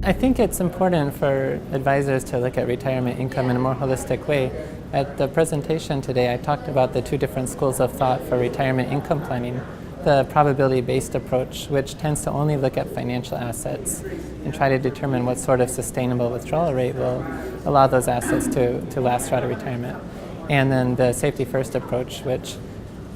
I think it's important for advisors to look at retirement income in a more holistic way. At the presentation today, I talked about the two different schools of thought for retirement income planning. The probability-based approach, which tends to only look at financial assets and try to determine what sort of sustainable withdrawal rate will allow those assets to last throughout retirement. And then the safety-first approach, which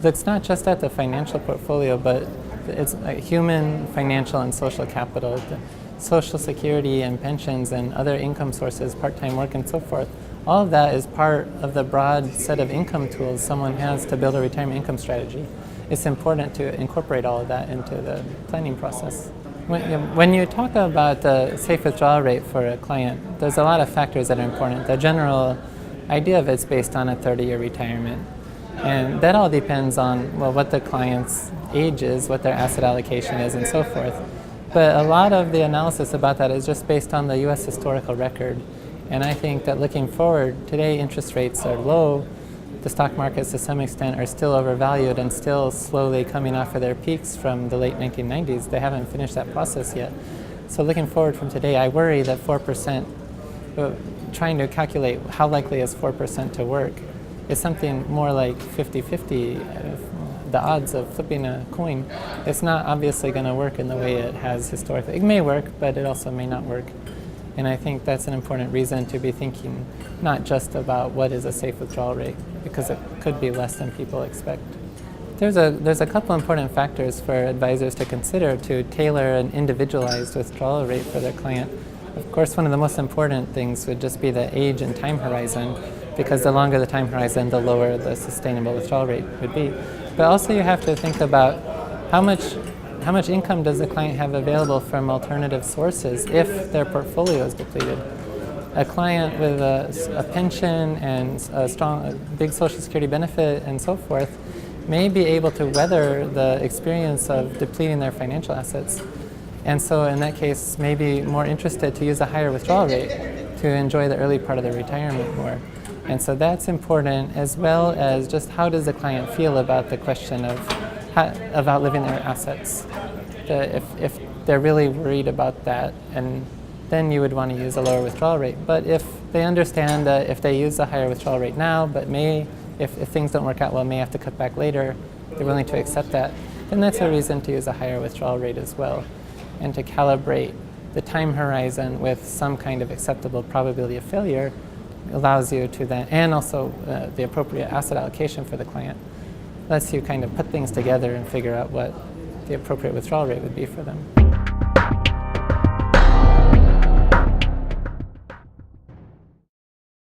looks not just at the financial portfolio, but it's human, financial, and social capital. The Social Security and pensions and other income sources, part-time work and so forth. All of that is part of the broad set of income tools someone has to build a retirement income strategy. It's important to incorporate all of that into the planning process. When you talk about the safe withdrawal rate for a client, there's a lot of factors that are important. The general idea of it's based on a 30-year retirement. And that all depends on, well, what the client's age is, what their asset allocation is, and so forth. But a lot of the analysis about that is just based on the U.S. historical record. And I think that looking forward, today interest rates are low. The stock markets to some extent are still overvalued and still slowly coming off of their peaks from the late 1990s. They haven't finished that process yet. So looking forward from today, I worry that 4%, trying to calculate how likely is 4% to work, is something more like 50-50, the odds of flipping a coin. It's not obviously going to work in the way it has historically. It may work, but it also may not work. And I think that's an important reason to be thinking not just about what is a safe withdrawal rate, because it could be less than people expect. There's a couple important factors for advisors to consider to tailor an individualized withdrawal rate for their client. Of course, one of the most important things would just be the age and time horizon, because the longer the time horizon, the lower the sustainable withdrawal rate would be. But also you have to think about how much income does the client have available from alternative sources if their portfolio is depleted. A client with a pension and a big Social Security benefit and so forth may be able to weather the experience of depleting their financial assets. And so in that case, may be more interested to use a higher withdrawal rate to enjoy the early part of their retirement more. And so that's important, as well as just how does the client feel about the question of outliving their assets. If they're really worried about that, and then you would want to use a lower withdrawal rate. But if they understand that if they use a higher withdrawal rate now, but if things don't work out well, may have to cut back later, they're willing to accept that, then that's a reason to use a higher withdrawal rate as well. And to calibrate the time horizon with some kind of acceptable probability of failure allows you to then, and also the appropriate asset allocation for the client, lets you kind of put things together and figure out what the appropriate withdrawal rate would be for them.